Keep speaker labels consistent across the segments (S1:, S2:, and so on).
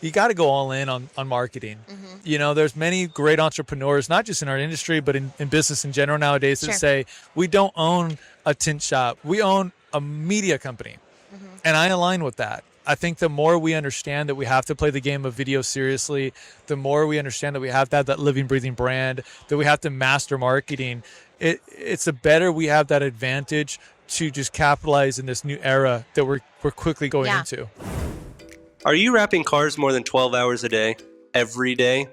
S1: You got to go all in on marketing. There's many great entrepreneurs, not just in our industry, but in business in general nowadays that say, we don't own a tint shop. We own a media company. And I align with that. I think the more we understand that we have to play the game of video seriously, the more we understand that we have to have that living, breathing brand, that we have to master marketing, it's the better we have that advantage to just capitalize in this new era that we're quickly going into.
S2: Are you wrapping cars more than 12 hours a day, every day?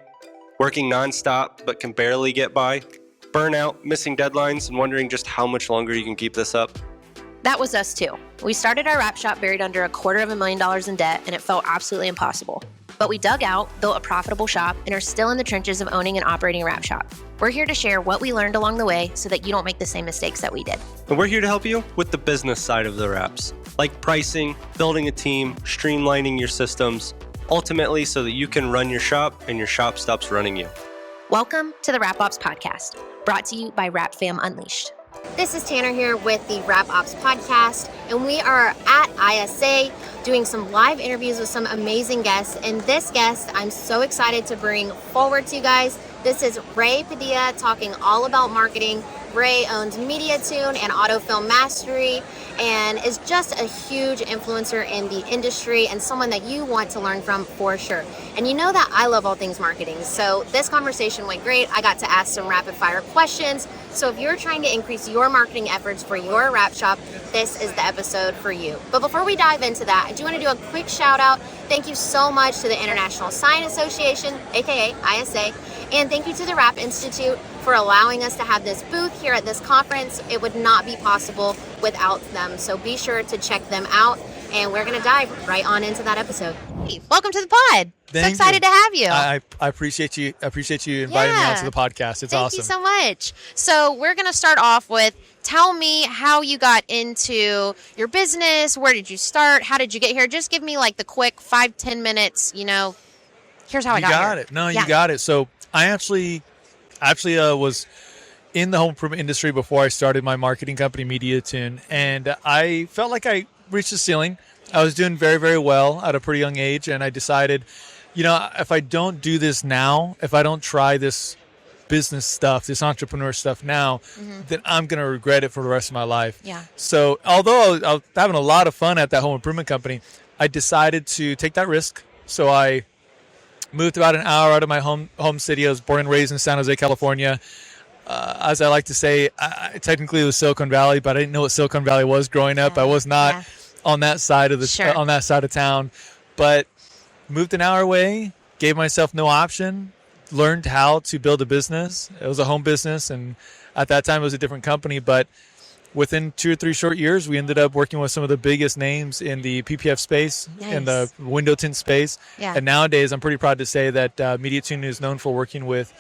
S2: Working nonstop but can barely get by? Burnout, missing deadlines, and wondering just how much longer you can keep this up?
S3: That was us too. We started our wrap shop buried under $250,000 in debt, and it felt absolutely impossible. But we dug out, built a profitable shop, and are still in the trenches of owning and operating a wrap shop. We're here to share what we learned along the way so that you don't make the same mistakes that we did.
S2: And we're here to help you with the business side of the wraps, like pricing, building a team, streamlining your systems, ultimately so that you can run your shop and your shop stops running you.
S3: Welcome to the Wrap Ops Podcast, brought to you by Wrap Fam Unleashed.
S4: This is Tanner here with the Wrap Ops Podcast, and we are at ISA doing some live interviews with some amazing guests. And this guest, I'm so excited to bring forward to you guys. This is Ray Padilla talking all about marketing. Ray owns MediaTune and Autofilm Mastery and is just a huge influencer in the industry and someone that you want to learn from for sure. And you know that I love all things marketing. So this conversation went great. I got to ask some rapid fire questions. So if you're trying to increase your marketing efforts for your wrap shop, this is the episode for you. But before we dive into that, I do want to do a quick shout out. Thank you so much to the International Sign Association, aka ISA, and thank you to the Wrap Institute for allowing us to have this booth here at this conference. It would not be possible without them. So be sure to check them out. And we're going to dive right on into that episode.
S3: Hey, welcome to the pod. So excited to have you.
S1: I appreciate you. I appreciate you inviting me onto the podcast. It's awesome.
S3: Thank you so much. So we're going to start off with, tell me how you got into your business. Where did you start? How did you get here? Just give me like the quick 5-10 minutes, here's how I got here.
S1: You got it. No, you got it. So I actually was in the home improvement industry before I started my marketing company, MediaTune, and I felt like I reached the ceiling. I was doing very, very well at a pretty young age, and I decided, if I don't do this now, if I don't try this business stuff, this entrepreneur stuff now, then I'm going to regret it for the rest of my life.
S3: Yeah.
S1: So although I was having a lot of fun at that home improvement company, I decided to take that risk. So I moved about an hour out of my home city. I was born and raised in San Jose, California. As I like to say, technically it was Silicon Valley, but I didn't know what Silicon Valley was growing up. I was not on that side of on that side of town. But moved an hour away, gave myself no option, learned how to build a business. It was a home business, and at that time it was a different company. But within 2 or 3 short years, we ended up working with some of the biggest names in the PPF space, in the window tint space.
S3: Yeah.
S1: And nowadays, I'm pretty proud to say that MediaTune is known for working with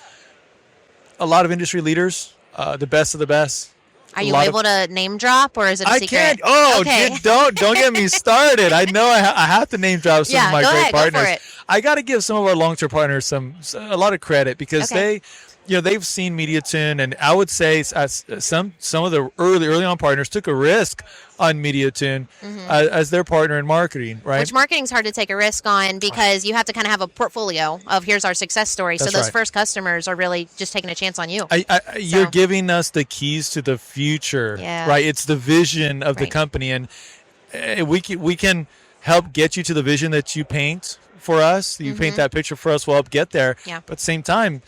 S1: a lot of industry leaders, the best of the best.
S3: Are you able to name drop, or is it a secret?
S1: I can't. Oh,
S3: okay.
S1: don't get me started. I know I have to name drop some of my great partners.
S3: Go for it.
S1: I got to give some of our long-term partners a lot of credit because they've seen MediaTune, and I would say some of the early on partners took a risk on MediaTune as their partner in marketing, right?
S3: Which marketing is hard to take a risk on because you have to kind of have a portfolio of here's our success story.
S1: That's
S3: so those first customers are really just taking a chance on you.
S1: You're giving us the keys to the future, right? It's the vision of the company, and we can help get you to the vision that you paint for us. You paint that picture for us. We'll help get there.
S3: Yeah.
S1: But at the same time,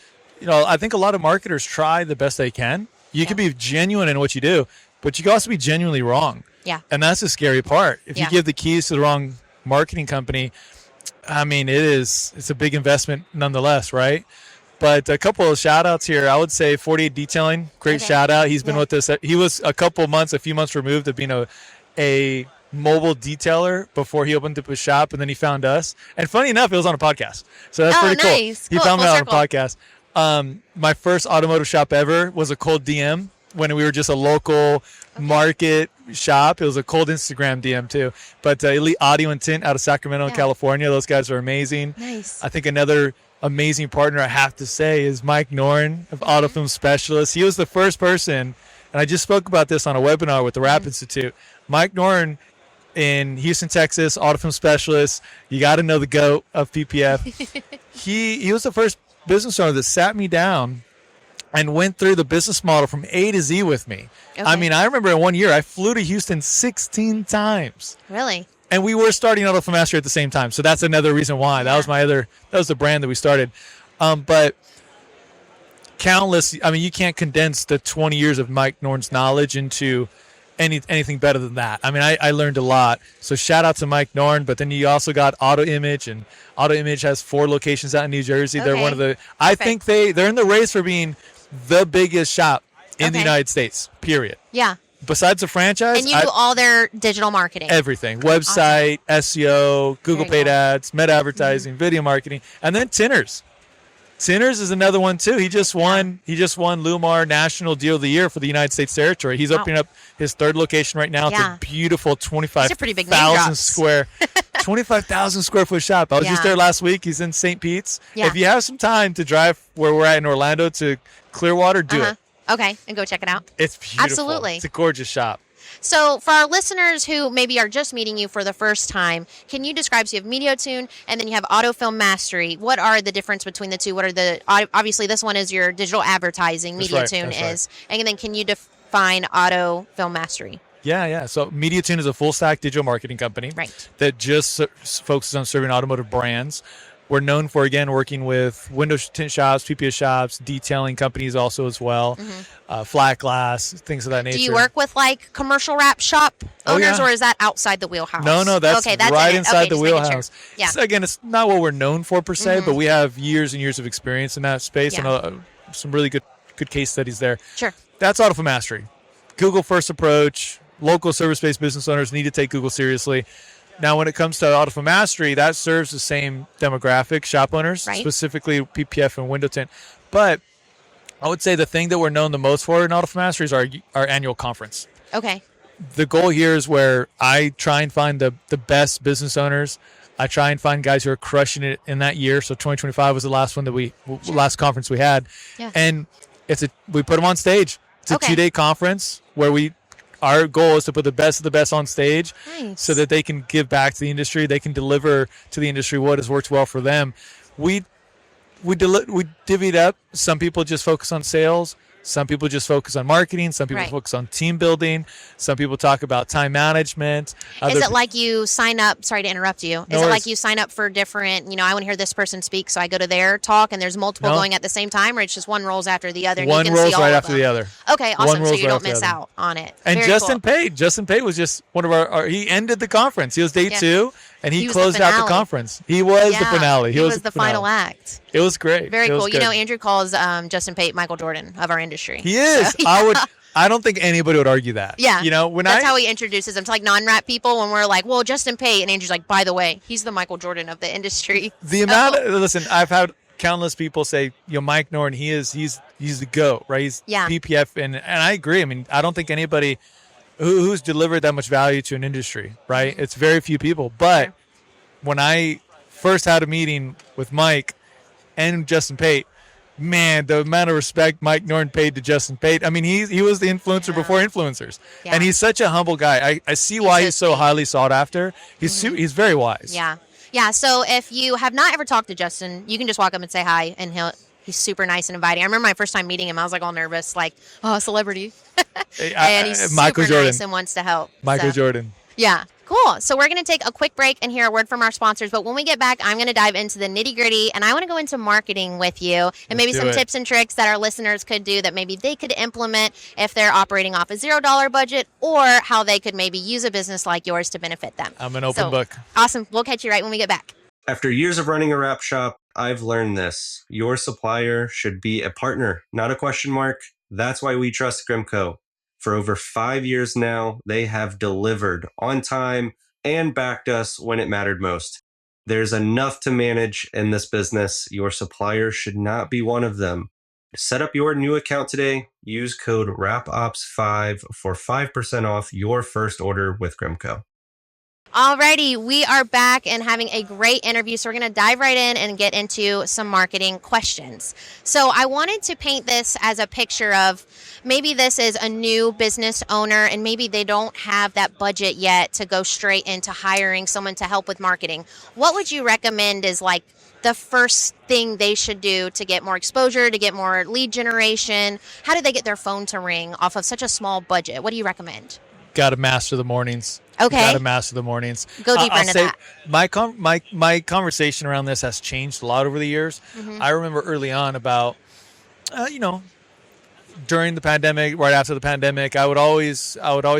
S1: I think a lot of marketers try the best they can. You can be genuine in what you do, but you can also be genuinely wrong.
S3: Yeah.
S1: And that's the scary part. If you give the keys to the wrong marketing company, I mean, it's a big investment nonetheless, right? But a couple of shout outs here. I would say 48 Detailing, great shout out. He's been with us. He was a few months removed of being a mobile detailer before he opened up his shop, and then he found us. And funny enough, it was on a podcast. So that's pretty cool. He found me on a podcast. My first automotive shop ever was a cold DM when we were just a local market shop. It was a cold Instagram DM too. But Elite Audio and Tint out of Sacramento, California. Those guys are amazing.
S3: Nice.
S1: I think another amazing partner I have to say is Mike Noren of Autofilm Specialist. He was the first person, and I just spoke about this on a webinar with the Wrap Institute. Mike Noren in Houston, Texas, auto film specialist. You got to know the GOAT of PPF. He was the first business owner that sat me down and went through the business model from A to Z with me.
S3: Okay.
S1: I mean, I remember in 1 year I flew to Houston 16 times.
S3: Really?
S1: And we were starting Auto Film Mastery at the same time. So that's another reason why. That was the brand that we started. But countless, I mean, you can't condense the 20 years of Mike Norton's knowledge into anything better than that. I mean, I learned a lot. So shout out to Mike Norton. But then you also got Auto Image, and Auto Image has 4 locations out in New Jersey.
S3: Okay.
S1: They're one of the, I think they're in the race for being the biggest shop in the United States, period.
S3: Yeah.
S1: Besides the franchise.
S3: And you do all their digital marketing.
S1: Everything. Website, SEO, Google paid ads, meta advertising, video marketing, and then Tinners. Tinners is another one too. He just won Lumar National Deal of the Year for the United States territory. He's opening up his 3rd location right now. It's a beautiful 25,000 square 25,000 square foot shop. I was just there last week. He's in St. Pete's.
S3: Yeah.
S1: If you have some time to drive where we're at in Orlando to Clearwater, do it.
S3: Okay, and go check it out.
S1: It's beautiful.
S3: Absolutely.
S1: It's a gorgeous shop.
S3: So for our listeners who maybe are just meeting you for the first time, can you describe, so you have MediaTune and then you have Auto Film Mastery. What are the difference between the two? What are the, obviously this one is your digital advertising, MediaTune is. Right. And then can you define Auto Film Mastery?
S1: Yeah. So MediaTune is a full stack digital marketing company that just focuses on serving automotive brands. We're known for, again, working with window tint shops, PPS shops, detailing companies also as well, flat glass, things of that nature.
S3: Do you work with like commercial wrap shop owners, or is that outside the wheelhouse?
S1: No, that's right inside the wheelhouse.
S3: Sure. Yeah.
S1: So again, it's not what we're known for per se, but we have years and years of experience in that space and some really good case studies there.
S3: Sure.
S1: That's Auto Film Mastery. Google first approach. Local service-based business owners need to take Google seriously. Now, when it comes to Auto Film Mastery, that serves the same demographic, shop owners, specifically PPF and window tint. But I would say the thing that we're known the most for in Auto Film Mastery is our annual conference.
S3: Okay.
S1: The goal here is where I try and find the best business owners. I try and find guys who are crushing it in that year. So 2025 was the last one last conference we had. Yeah. And we put them on stage. It's a 2-day conference where our goal is to put the best of the best on stage so that they can give back to the industry. They can deliver to the industry what has worked well for them. We divvy it up. Some people just focus on sales. Some people just focus on marketing. Some people focus on team building. Some people talk about time management.
S3: Is it like you sign up? Sorry to interrupt you. Is it like you sign up for different, I want to hear this person speak, so I go to their talk and there's multiple going at the same time, or it's just one rolls after the other? And
S1: one
S3: you can
S1: rolls
S3: see all
S1: right
S3: of
S1: after
S3: them?
S1: the other.
S3: Okay, awesome. So you don't miss out on it.
S1: And
S3: Very
S1: Justin
S3: cool.
S1: Pate. Justin Pate was just one of our he ended the conference. He was day 2. And he closed out the conference. He was the finale.
S3: He was the final act.
S1: It was great.
S3: Very cool. Andrew calls Justin Pate Michael Jordan of our industry.
S1: He is. So, I don't think anybody would argue that.
S3: Yeah. That's how he introduces him to like non-rap people when we're like, well, Justin Pate. And Andrew's like, by the way, he's the Michael Jordan of the industry.
S1: Listen, I've had countless people say, Mike Norton, he's the GOAT, right? He's PPF. And I agree. I mean, I don't think anybody who's delivered that much value to an industry, right? It's very few people. But when I first had a meeting with Mike and Justin Pate, man, the amount of respect Mike Norton paid to Justin Pate. I mean, he was the influencer before influencers. Yeah. And he's such a humble guy. I see why he's so highly sought after. He's very wise.
S3: Yeah. Yeah. So if you have not ever talked to Justin, you can just walk up and say hi, and he's super nice and inviting. I remember my first time meeting him, I was like all nervous, like, oh, celebrity. And he's super nice and wants to help.
S1: Michael Jordan.
S3: Yeah. Cool. So we're going to take a quick break and hear a word from our sponsors. But when we get back, I'm going to dive into the nitty gritty, and I want to go into marketing with you and maybe some tips and tricks that our listeners could do that maybe they could implement if they're operating off a $0 budget, or how they could maybe use a business like yours to benefit them.
S1: I'm an open book.
S3: Awesome. We'll catch you right when we get back.
S2: After years of running a wrap shop, I've learned this. Your supplier should be a partner, not a question mark. That's why we trust Grimco. For over 5 years now, they have delivered on time and backed us when it mattered most. There's enough to manage in this business. Your supplier should not be one of them. Set up your new account today. Use code RAPOPS5 for 5% off your first order with Grimco.
S3: Alrighty, we are back and having a great interview. So we're going to dive right in and get into some marketing questions. So I wanted to paint this as a picture of maybe this is a new business owner and maybe they don't have that budget yet to go straight into hiring someone to help with marketing. What would you recommend is like the first thing they should do to get more exposure, to get more lead generation? How do they get their phone to ring off of such a small budget? What do you recommend?
S1: Got to master the mornings.
S3: Okay.
S1: Got to master the mornings.
S3: Go deeper into that.
S1: My conversation around this has changed a lot over the years. I remember early on about, during the pandemic, right after the pandemic, I would always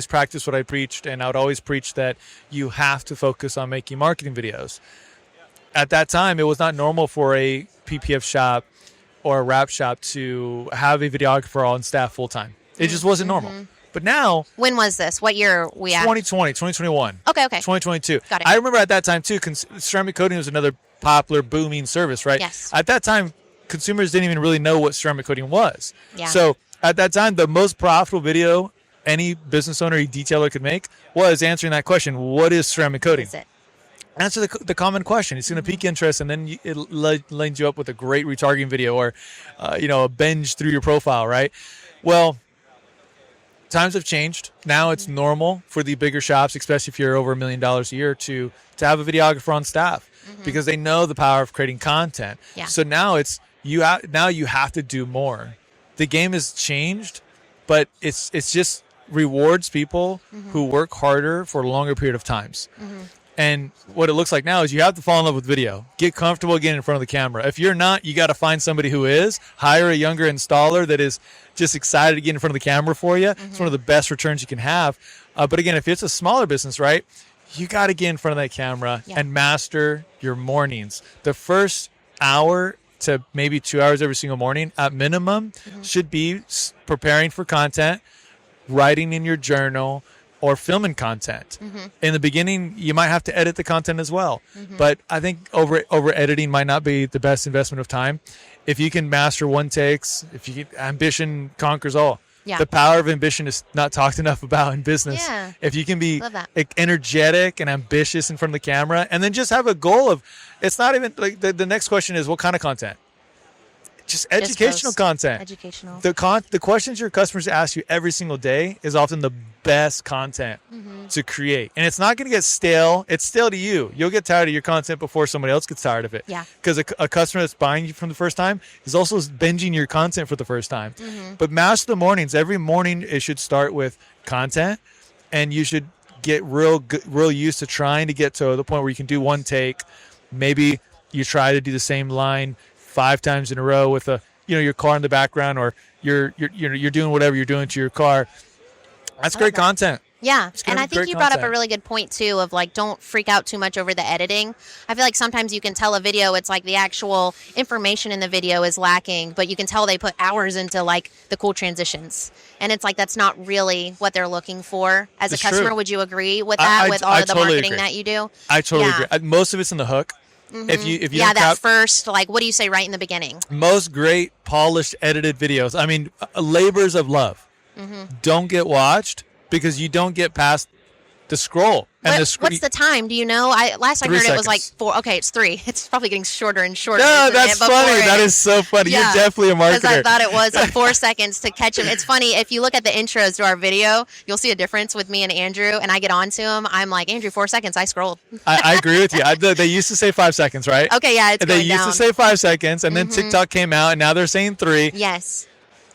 S1: practice what I preached, and I would always preach that you have to focus on making marketing videos. At that time, it was not normal for a PPF shop or a wrap shop to have a videographer on staff full time. It just wasn't normal. But now,
S3: when was this? What year are we at?
S1: 2020, 2021.
S3: Okay.
S1: 2022.
S3: Got it.
S1: I remember at that time too, ceramic coating was another popular booming service, right?
S3: Yes.
S1: At that time, consumers didn't even really know what ceramic coating was.
S3: Yeah.
S1: So at that time, the most profitable video any business owner, or detailer could make was answering that question: what is ceramic coating?
S3: Is it?
S1: Answer the common question. It's going to pique interest, and then it lines you up with a great retargeting video or, a binge through your profile, right? Well, times have changed. Now it's normal for the bigger shops, especially if you're over $1 million a year, to have a videographer on staff because they know the power of creating content.
S3: Yeah.
S1: So now you have to do more. The game has changed, but it's just rewards people who work harder for a longer period of times. And what it looks like now is you have to fall in love with video. Get comfortable getting in front of the camera. If you're not, you got to find somebody who is. Hire a younger installer that is just excited to get in front of the camera for you. It's one of the best returns you can have. But again, if it's a smaller business, right, you got to get in front of that camera and master your mornings. The first hour to maybe 2 hours every single morning at minimum should be preparing for content, writing in your journal, or filming content. In the beginning, you might have to edit the content as well. But I think over editing might not be the best investment of time. If you can master one takes, ambition conquers all.
S3: Yeah.
S1: The power of ambition is not talked enough about in business.
S3: Yeah.
S1: If you can be
S3: Love that.
S1: energetic and ambitious in front of the camera, and then just have a goal of, it's not even like the next question is what kind of content? Just educational content.
S3: Educational.
S1: The questions your customers ask you every single day is often the best content to create. And it's not going to get stale. It's stale to you. You'll get tired of your content before somebody else gets tired of it.
S3: Yeah.
S1: Because a customer that's buying you from the first time is also binging your content for the first time. But master the mornings. Every morning it should start with content, and you should get real used to trying to get to the point where you can do one take. Maybe you try to do the same line 5 times in a row with your car in the background, or you're doing whatever you're doing to your car. That's great content.
S3: Yeah, and I think
S1: great
S3: you brought up a
S1: content.
S3: really good point too of like, don't freak out too much over the editing. I feel like sometimes you can tell a video, it's like the actual information in the video is lacking, but you can tell they put hours into like the cool transitions. And it's like, that's not really what they're looking for. As a
S1: It's
S3: customer,
S1: true.
S3: would you agree with that, with all of the
S1: totally
S3: marketing
S1: agree.
S3: that you do?
S1: I totally
S3: Yeah.
S1: agree. Most of it's in the hook. If you
S3: Yeah,
S1: don't
S3: that first, like, what do you say right in the beginning?
S1: most great polished edited videos, I mean, labors of love, don't get watched because you don't get past the scroll. And
S3: What's the time? Do you know? Last I
S1: 3
S3: heard it was like
S1: seconds.
S3: 4. Okay, it's 3. It's probably getting shorter and shorter.
S1: No,
S3: isn't
S1: that's
S3: it, before
S1: funny. That
S3: it-
S1: is so funny.
S3: Yeah,
S1: You're definitely a marketer.
S3: Because I thought it was like 4 seconds to catch him. It's funny, if you look at the intros to our video, you'll see a difference with me and Andrew, and I get on to him. I'm like, Andrew, 4 seconds. I scrolled.
S1: I agree with you. They used to say 5 seconds, right?
S3: Okay, yeah, it's
S1: They
S3: going
S1: used
S3: down.
S1: to say 5 seconds, and then TikTok came out, and now they're saying 3.
S3: Yes.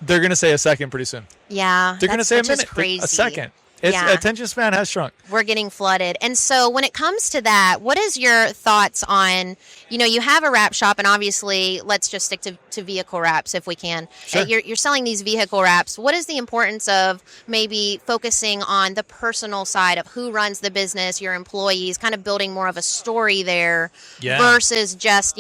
S1: They're going to say a second pretty soon.
S3: Yeah.
S1: They're going to say a
S3: which is
S1: minute,
S3: crazy.
S1: a second. Its
S3: Yeah.
S1: attention span has shrunk.
S3: We're getting flooded. And so when it comes to that, what is your thoughts on, you have a wrap shop, and obviously let's just stick to vehicle wraps if we can.
S1: Sure.
S3: You're selling these vehicle wraps. What is the importance of maybe focusing on the personal side of who runs the business, your employees, kind of building more of a story there versus just,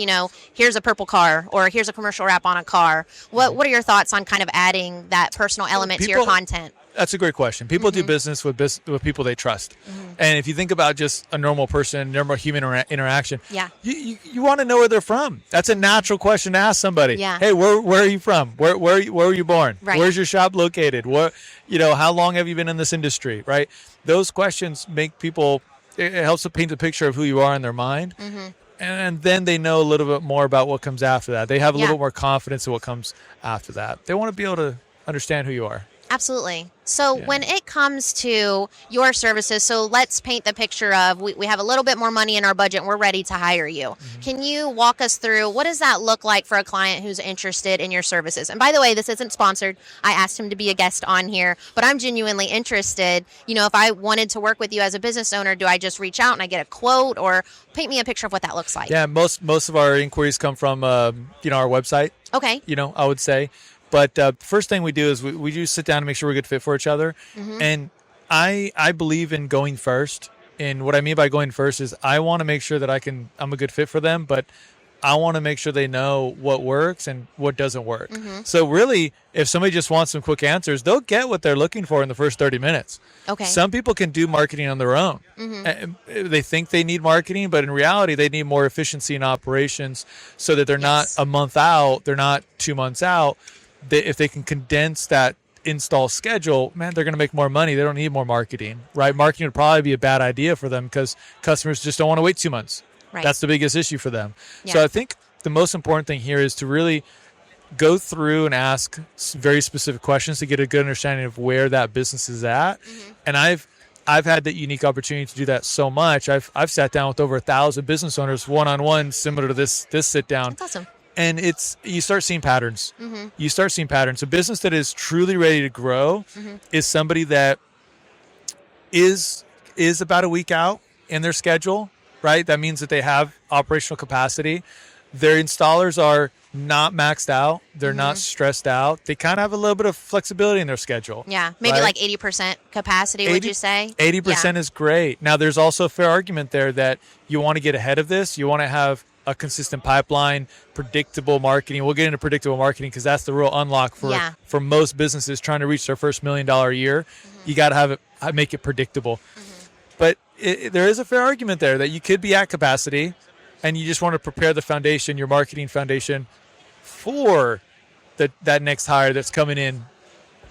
S3: here's a purple car or here's a commercial wrap on a car. What are your thoughts on kind of adding that personal element to your content?
S1: That's a great question. People do business with people they trust. And if you think about just a normal person, normal human interaction,
S3: Yeah.
S1: you want to know where they're from. That's a natural question to ask somebody.
S3: Yeah.
S1: Hey, where are you from? Where were you born?
S3: Right.
S1: Where's your shop located? How long have you been in this industry? Right? Those questions make people. it helps to paint a picture of who you are in their mind. And then they know a little bit more about what comes after that. They have a little more confidence in what comes after that. They want to be able to understand who you are.
S3: Absolutely. So when it comes to your services, so let's paint the picture of we have a little bit more money in our budget and we're ready to hire you. Can you walk us through what does that look like for a client who's interested in your services? And by the way, this isn't sponsored. I asked him to be a guest on here, but I'm genuinely interested. You know, if I wanted to work with you as a business owner, do I just reach out and I get a quote, or paint me a picture of what that looks like?
S1: Yeah, most of our inquiries come from our website.
S3: Okay.
S1: I would say. But first thing we do is we just sit down and make sure we're a good fit for each other. And I believe in going first. And what I mean by going first is I want to make sure that I'm a good fit for them, but I want to make sure they know what works and what doesn't work. So really, if somebody just wants some quick answers, they'll get what they're looking for in the first 30 minutes.
S3: Okay.
S1: Some people can do marketing on their own. And they think they need marketing, but in reality, they need more efficiency in operations so that they're not a month out, they're not 2 months out. If they can condense that install schedule, man, they're going to make more money. They don't need more marketing, right? Marketing would probably be a bad idea for them because customers just don't want to wait 2 months.
S3: Right.
S1: That's the biggest issue for them.
S3: Yeah.
S1: So I think the most important thing here is to really go through and ask very specific questions to get a good understanding of where that business is at. And I've had that unique opportunity to do that so much. I've sat down with over 1,000 business owners one-on-one, similar to this sit down.
S3: That's awesome.
S1: And you start seeing patterns. You start seeing patterns. A business that is truly ready to grow is somebody that is about a week out in their schedule, right? That means that they have operational capacity. Their installers are not maxed out. They're not stressed out. They kind of have a little bit of flexibility in their schedule.
S3: Yeah, maybe
S1: right?
S3: like 80% capacity, would you say?
S1: 80% is great. Now, there's also a fair argument there that you want to get ahead of this. You want to have a consistent pipeline, predictable marketing. We'll get into predictable marketing because that's the real unlock for most businesses trying to reach their first $1 million a year. You got to make it predictable. But there is a fair argument there that you could be at capacity and you just want to prepare the foundation, your marketing foundation, for that next hire that's coming in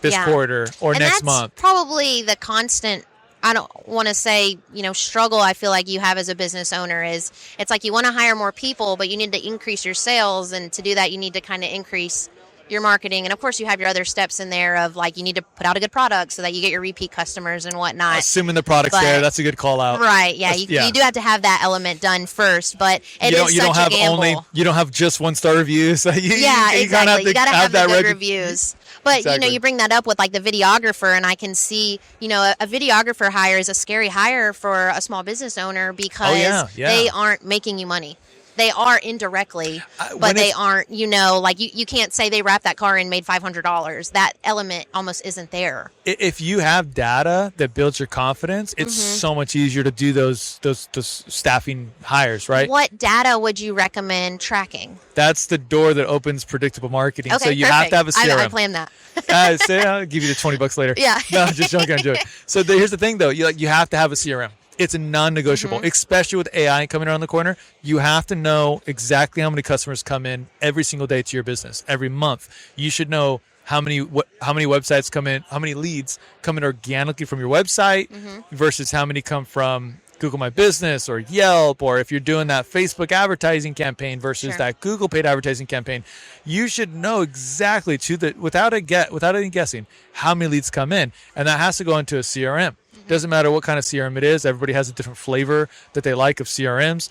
S1: this quarter or next month.
S3: Probably the constant, I don't want to say, struggle I feel like you have as a business owner is it's like you want to hire more people, but you need to increase your sales. And to do that, you need to kind of increase your marketing. And of course, you have your other steps in there of like you need to put out a good product so that you get your repeat customers and whatnot.
S1: Assuming the product's there, that's a good call out.
S3: Right. Yeah. You do have to have that element done first, but it is such a gamble.
S1: You don't have just 1-star reviews.
S3: Exactly. You got to have the good reviews. But, you bring that up with like the videographer, and I can see, a videographer hire is a scary hire for a small business owner because they aren't making you money. They are indirectly, but they aren't, you can't say they wrapped that car and made $500. That element almost isn't there.
S1: If you have data that builds your confidence, it's so much easier to do those staffing hires, right?
S3: What data would you recommend tracking?
S1: That's the door that opens predictable marketing.
S3: Okay,
S1: so you have to have a CRM.
S3: I plan that.
S1: I'll give you the $20 later.
S3: Yeah.
S1: No, just joking. So here's the thing, though. You have to have a CRM. It's a non-negotiable, especially with AI coming around the corner. You have to know exactly how many customers come in every single day to your business, every month. You should know how many websites come in, how many leads come in organically from your website versus how many come from Google My Business or Yelp, or if you're doing that Facebook advertising campaign versus that Google paid advertising campaign. You should know exactly without any guessing how many leads come in, and that has to go into a CRM. Doesn't matter what kind of CRM it is. Everybody has a different flavor that they like of CRMs.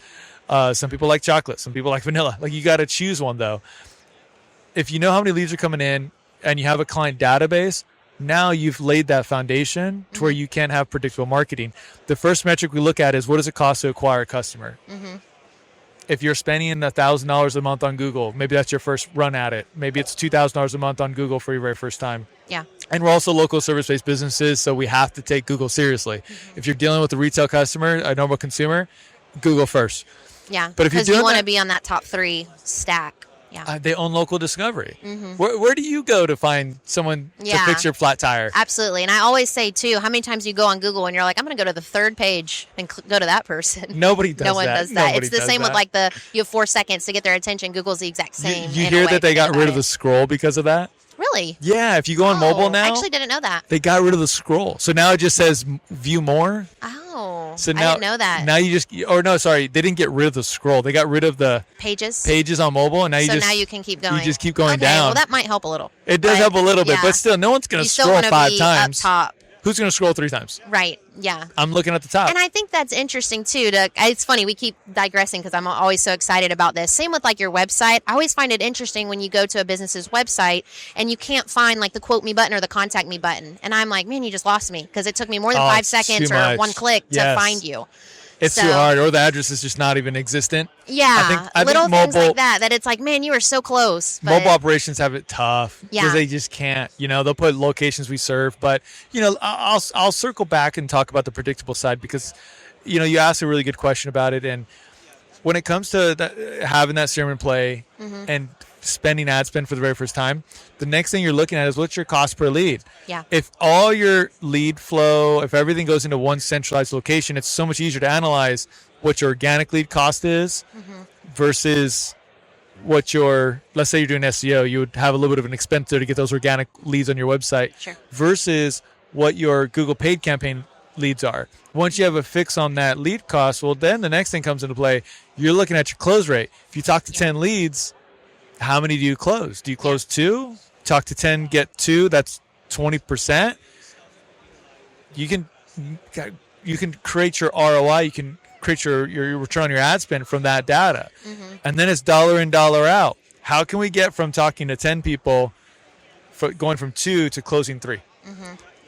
S1: Some people like chocolate. Some people like vanilla. Like, you got to choose one, though. If you know how many leads are coming in and you have a client database, now you've laid that foundation to where you can have predictable marketing. The first metric we look at is, what does it cost to acquire a customer? If you're spending $1,000 a month on Google, maybe that's your first run at it. Maybe it's $2,000 a month on Google for your very first time.
S3: Yeah.
S1: And we're also local service-based businesses, so we have to take Google seriously. If you're dealing with a retail customer, a normal consumer, Google first.
S3: Yeah,
S1: but if
S3: because you want to be on that top 3 stack. Yeah.
S1: They own local discovery. Where do you go to find someone to fix your flat tire?
S3: Absolutely. And I always say, too, how many times you go on Google and you're like, I'm going to go to the 3rd page and go to that person.
S1: Nobody does that.
S3: No one does that. It's the same with like you have 4 seconds to get their attention. Google's the exact same.
S1: You hear that they got rid of the scroll because of that?
S3: Really?
S1: Yeah, if you go on mobile now.
S3: I actually didn't know that.
S1: They got rid of the scroll. So now it just says view more.
S3: Oh, Oh,
S1: So
S3: I didn't know that.
S1: Now you just, or no, sorry, they didn't get rid of the scroll. They got rid of the pages on mobile, and now
S3: now you can keep going.
S1: You just keep going
S3: okay,
S1: down.
S3: Well, that might help a little.
S1: It does help a little bit, but still, no one's going to scroll 5 times.
S3: Up top.
S1: Who's going to scroll 3 times?
S3: Right. Yeah.
S1: I'm looking at the top.
S3: And I think that's interesting too. It's funny, we keep digressing because I'm always so excited about this. Same with like your website. I always find it interesting when you go to a business's website and you can't find like the quote me button or the contact me button. And I'm like, man, you just lost me because it took me more than 5 seconds or 1 click to find you.
S1: It's too hard, or the address is just not even existent.
S3: Yeah, I think things like that it's like, man, you were so close. But
S1: mobile operations have it tough because
S3: Yeah.
S1: they just can't. They'll put locations we serve, but I'll circle back and talk about the predictable side because you asked a really good question about it, and when it comes to having that CRM in play and spending ad spend for the very first time, the next thing you're looking at is what's your cost per lead.
S3: Yeah.
S1: If all your lead flow, if everything goes into one centralized location, it's so much easier to analyze what your organic lead cost is versus what let's say you're doing SEO, you would have a little bit of an expense there to get those organic leads on your website versus what your Google paid campaign leads are. Once you have a fix on that lead cost, well, then the next thing comes into play. You're looking at your close rate. If you talk to 10 leads, how many do you close? Do you close 2? Talk to 10, get 2. That's 20%. You can create your ROI. You can create your return on your ad spend from that data. And then it's dollar in, dollar out. How can we get from talking to 10 people, going from 2 to closing 3?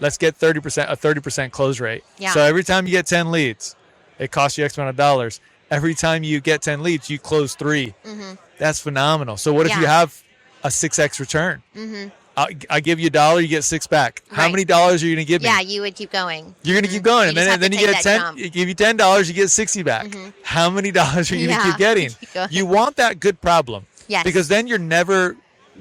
S1: Let's get a 30% close rate.
S3: Yeah.
S1: So every time you get 10 leads, it costs you X amount of dollars. Every time you get 10 leads, you close 3. That's phenomenal. So what if you have a 6x return? I give you $1, you get 6 back. How many dollars are you going to give me?
S3: Yeah, you would keep going.
S1: You're going to keep going, and then you get 10. You give you $10, you get 60 back. How many dollars are you going to keep getting? You want that good problem.
S3: Yes.
S1: Because then you're never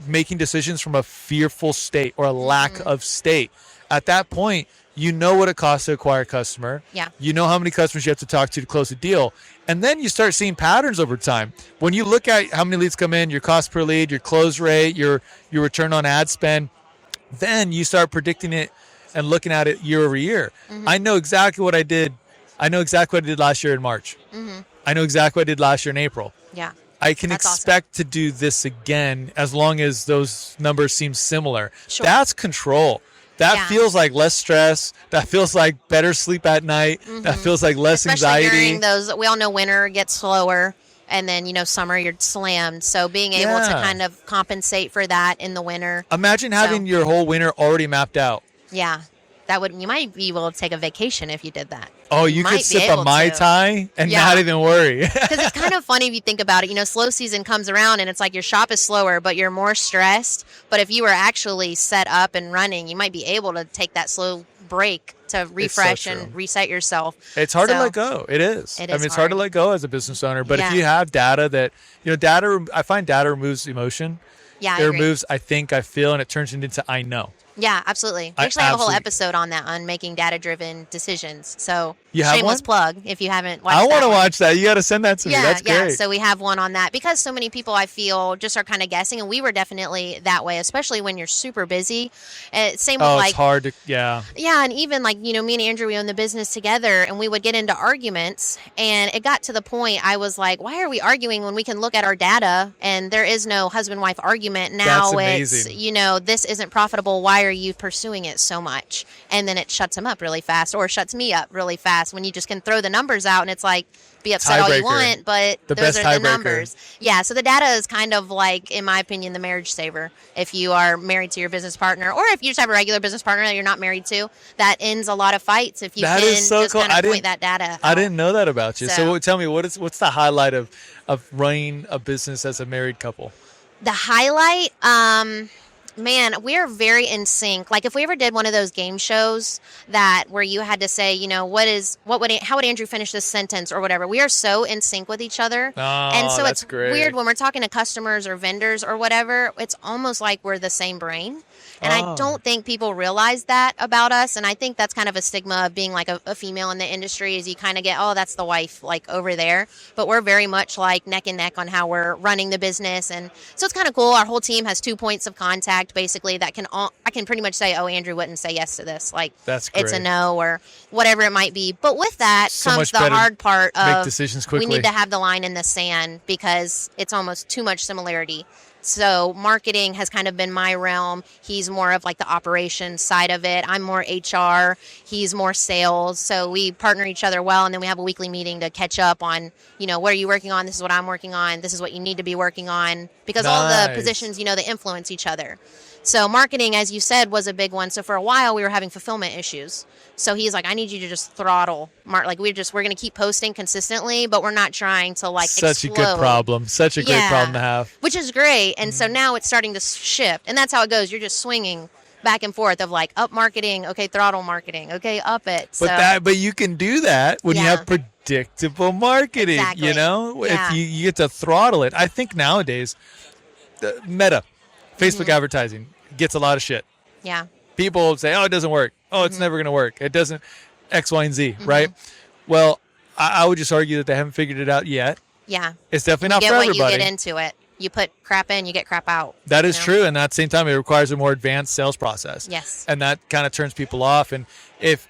S1: making decisions from a fearful state or a lack of state. At that point, you know what it costs to acquire a customer.
S3: Yeah.
S1: You know how many customers you have to talk to close a deal. And then you start seeing patterns over time. When you look at how many leads come in, your cost per lead, your close rate, your return on ad spend, then you start predicting it and looking at it year over year. I know exactly what I did. I know exactly what I did last year in March. I know exactly what I did last year in April.
S3: Yeah.
S1: I can expect to do this again as long as those numbers seem similar. That's control. That feels like less stress. That feels like better sleep at night. That feels like less
S3: Especially
S1: anxiety.
S3: during those, we all know winter gets slower, and then summer you're slammed. So being able to kind of compensate for that in the winter.
S1: Imagine having your whole winter already mapped out.
S3: Yeah, you might be able to take a vacation if you did that.
S1: Oh, you could sip a Mai Tai and not even worry.
S3: Because it's kind of funny if you think about it. Slow season comes around and it's like your shop is slower, but you're more stressed. But if you were actually set up and running, you might be able to take that slow break to refresh and reset yourself.
S1: It's hard to let go. It is. It's hard to let go as a business owner. But if you have data that, I find data removes emotion.
S3: Yeah,
S1: it removes I think, I feel, and it turns it into I know.
S3: Yeah, absolutely. We actually have a whole episode on that, on making data-driven decisions. So shameless plug if you haven't watched that.
S1: I want to watch that. You got to send that to me. That's great.
S3: Yeah, so we have one on that because so many people, I feel, just are kind of guessing, and we were definitely that way, especially when you're super busy. Same with
S1: it's hard to, Yeah,
S3: and even like, me and Andrew, we own the business together, and we would get into arguments, and it got to the point I was like, why are we arguing when we can look at our data and there is no husband-wife argument? Now it's, this isn't profitable. Why are you pursuing it so much? And then it shuts him up really fast, or shuts me up really fast, when you just can throw the numbers out and it's like, be upset all you want, but those are the numbers. Yeah, so the data is kind of like, in my opinion, the marriage saver. If you are married to your business partner, or if you just have a regular business partner that you're not married to, that ends a lot of fights if you can just kind of point that data out.
S1: I didn't know that about you. So tell me, what's the highlight of running a business as a married couple?
S3: The highlight, man, we're very in sync. Like if we ever did one of those game shows where you had to say, how would Andrew finish this sentence or whatever, we are so in sync with each other. And so it's weird when we're talking to customers or vendors or whatever, it's almost like we're the same brain. And I don't think people realize that about us. And I think that's kind of a stigma of being like a female in the industry, is you kind of get, that's the wife like over there. But we're very much like neck and neck on how we're running the business. And so it's kind of cool. Our whole team has 2 points of contact. product basically that I can pretty much say, oh, Andrew wouldn't say yes to this. Like,
S1: That's
S3: it's a
S1: great.
S3: no or whatever it might be. But with that
S1: So
S3: comes
S1: much
S3: the
S1: better
S3: hard part
S1: make
S3: of
S1: decisions
S3: we
S1: quickly.
S3: need to have the line in the sand because it's almost too much similarity. So marketing has kind of been my realm. He's more of like the operations side of it. I'm more HR. He's more sales. So we partner each other well, and then we have a weekly meeting to catch up on, what are you working on? This is what I'm working on. This is what you need to be working on, because all the
S1: Nice.
S3: positions, they influence each other. So marketing, as you said, was a big one. So for a while we were having fulfillment issues. So he's like, I need you to just throttle like we're going to keep posting consistently, but we're not trying to like
S1: Such
S3: explode.
S1: a good problem. Such a great problem to have.
S3: Which is great. And so now it's starting to shift. And that's how it goes. You're just swinging back and forth of like up marketing, okay, throttle marketing, okay, up it.
S1: But you can do that when you have predictable marketing,
S3: Exactly.
S1: If you get to throttle it. I think nowadays, the Meta, Facebook advertising gets a lot of shit.
S3: Yeah.
S1: People say, oh, it doesn't work. Oh, it's never going to work. It doesn't X, Y, and Z, right? Well, I would just argue that they haven't figured it out yet.
S3: Yeah.
S1: It's definitely not
S3: you
S1: for
S3: get
S1: everybody.
S3: what you get into it. You put crap in, you get crap out.
S1: That is true. And at the same time, it requires a more advanced sales process.
S3: Yes.
S1: And that kind of turns people off. And if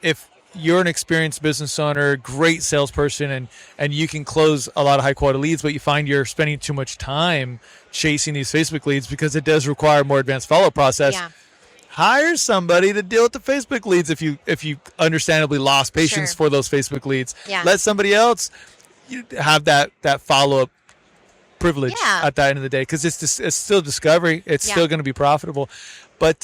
S1: you're an experienced business owner, great salesperson, and you can close a lot of high quality leads, but you find you're spending too much time chasing these Facebook leads because it does require a more advanced follow-up process.
S3: Yeah.
S1: Hire somebody to deal with the Facebook leads if you understandably lost patience for those Facebook leads.
S3: Yeah.
S1: Let somebody else have that follow-up privilege at the end of the day, because it's still discovery. It's still going to be profitable. But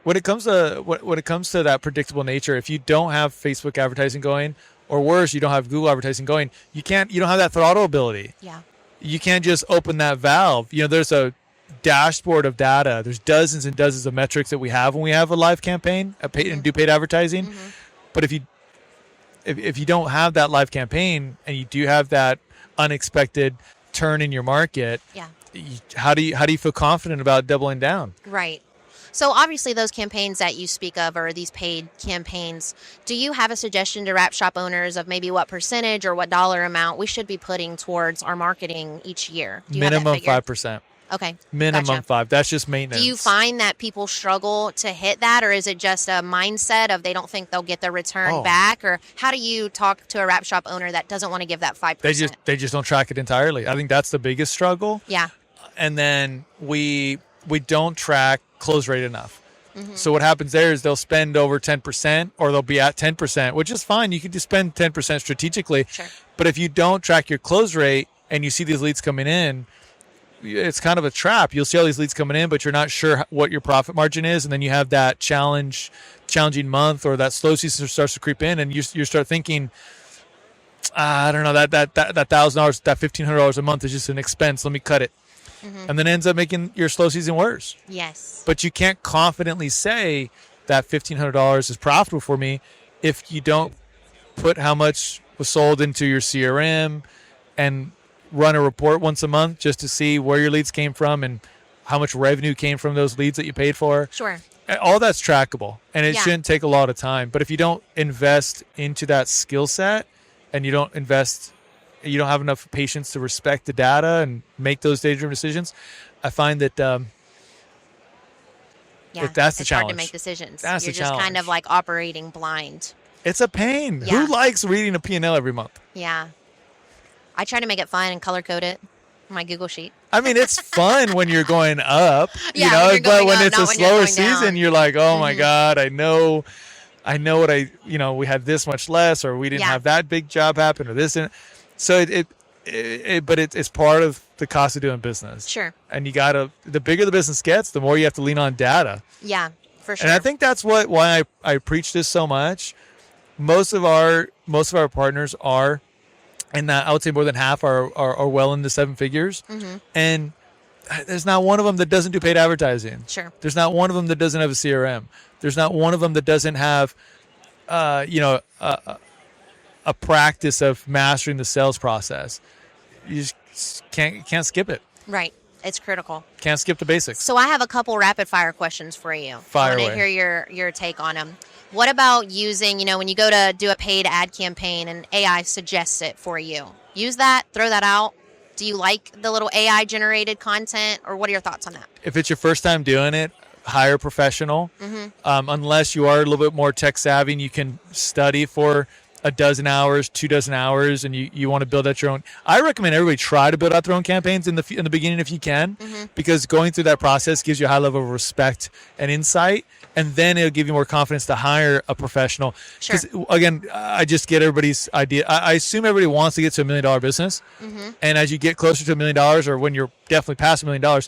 S1: when it comes to that predictable nature, if you don't have Facebook advertising going, or worse, you don't have Google advertising going, you don't have that throttle ability.
S3: Yeah.
S1: You can't just open that valve. There's a dashboard of data. There's dozens and dozens of metrics that we have when we have a live campaign, and do paid advertising. But if you don't have that live campaign and you do have that unexpected turn in your market, how do you feel confident about doubling down?
S3: Right. So obviously those campaigns that you speak of are these paid campaigns. Do you have a suggestion to wrap shop owners of maybe what percentage or what dollar amount we should be putting towards our marketing each year? Do you have that
S1: Minimum
S3: figure?
S1: 5%.
S3: Okay.
S1: Minimum
S3: Gotcha.
S1: 5. That's just maintenance.
S3: Do you find that people struggle to hit that, or is it just a mindset of they don't think they'll get the return back? Or how do you talk to a wrap shop owner that doesn't want to give that 5%?
S1: They just don't track it entirely. I think that's the biggest struggle.
S3: Yeah.
S1: And then we don't track close rate enough. So what happens there is they'll spend over 10%, or they'll be at 10%, which is fine. You can just spend 10% strategically.
S3: Sure.
S1: But if you don't track your close rate and you see these leads coming in, it's kind of a trap. You'll see all these leads coming in, but you're not sure what your profit margin is. And then you have that challenging month, or that slow season starts to creep in, and you start thinking, I don't know, that $1,000, that $1,500 a month is just an expense. Let me cut it. And then it ends up making your slow season worse.
S3: Yes.
S1: But you can't confidently say that $1,500 is profitable for me if you don't put how much was sold into your CRM and run a report once a month just to see where your leads came from and how much revenue came from those leads that you paid for.
S3: Sure.
S1: All that's trackable, and it shouldn't take a lot of time. But if you don't invest into that skill set, and you don't have enough patience to respect the data and make those data-driven decisions, I find that that's the
S3: it's
S1: challenge.
S3: hard to make decisions.
S1: That's
S3: You're
S1: the
S3: just kind
S1: challenge.
S3: of like operating blind.
S1: It's a pain.
S3: Yeah.
S1: Who likes reading a P&L every month?
S3: Yeah. I try to make it fun and color code it on my Google sheet.
S1: I mean, it's fun when you're going up,
S3: Yeah, when you're
S1: but
S3: going
S1: when
S3: up,
S1: it's a
S3: not when you're
S1: slower
S3: going
S1: season,
S3: down.
S1: you're like, oh my God, I know what we had this much less, or we didn't have that big job happen, or this. And so it's part of the cost of doing business.
S3: Sure.
S1: And the bigger the business gets, the more you have to lean on data.
S3: Yeah, for sure.
S1: And I think that's why I preach this so much. Most of our partners are, and I would say more than half are well into 7 figures. And there's not one of them that doesn't do paid advertising.
S3: Sure.
S1: There's not one of them that doesn't have a CRM. There's not one of them that doesn't have, a practice of mastering the sales process. You just can't skip it.
S3: Right. It's critical.
S1: Can't skip the basics.
S3: So I have a couple rapid fire questions for you.
S1: Fire
S3: I want
S1: away.
S3: to hear your take on them. What about using, when you go to do a paid ad campaign and AI suggests it for you? Use that, throw that out. Do you like the little AI generated content, or what are your thoughts on that?
S1: If it's your first time doing it, hire a professional. Unless you are a little bit more tech savvy and you can study for a dozen hours, 24 hours, and you want to build out your own. I recommend everybody try to build out their own campaigns in the beginning if you can, because going through that process gives you a high level of respect and insight, and then it'll give you more confidence to hire a professional.
S3: Sure.
S1: Because again, I just get everybody's idea. I assume everybody wants to get to $1 million business, and as you get closer to $1 million, or when you're definitely past $1 million,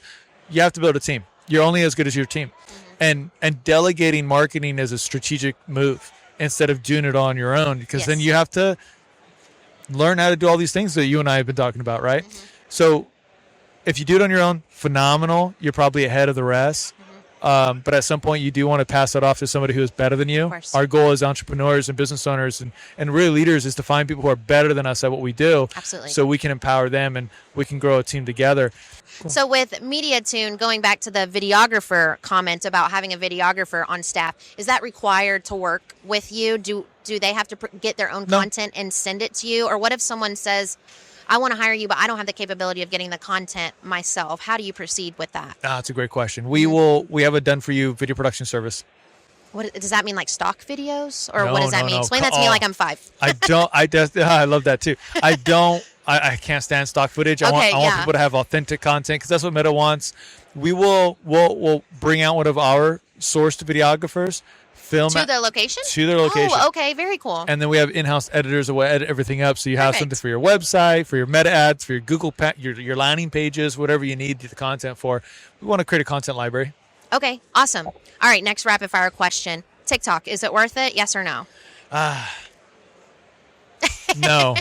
S1: you have to build a team. You're only as good as your team, and delegating marketing is a strategic move instead of doing it on your own, because then you have to learn how to do all these things that you and I have been talking about, right? So if you do it on your own, phenomenal. You're probably ahead of the rest. But at some point, you do want to pass that off to somebody who is better than you. Our goal as entrepreneurs and business owners and really leaders is to find people who are better than us at what we do.
S3: Absolutely.
S1: So we can empower them and we can grow a team together.
S3: So with MediaTune, going back to the videographer comment about having a videographer on staff, is that required to work with you? Do they have to get their own content and send it to you? Or what if someone says, I want to hire you, but I don't have the capability of getting the content myself? How do you proceed with that?
S1: That's a great question. We have a done for you video production service.
S3: What does that mean, like stock videos? Or
S1: No,
S3: what does that
S1: no,
S3: mean?
S1: no.
S3: Explain that to me like I'm 5.
S1: I love that too. I can't stand stock footage. I want people to have authentic content, because that's what Meta wants. We'll bring out one of our sourced videographers, film
S3: To their location?
S1: To their location.
S3: Oh, okay. Very cool.
S1: And then we have in-house editors that will edit everything up, so you have something for your website, for your meta ads, for your Google your landing pages, whatever you need the content for. We want to create a content library.
S3: Okay, awesome. All right, next rapid fire question. TikTok, is it worth it? Yes or no?
S1: No.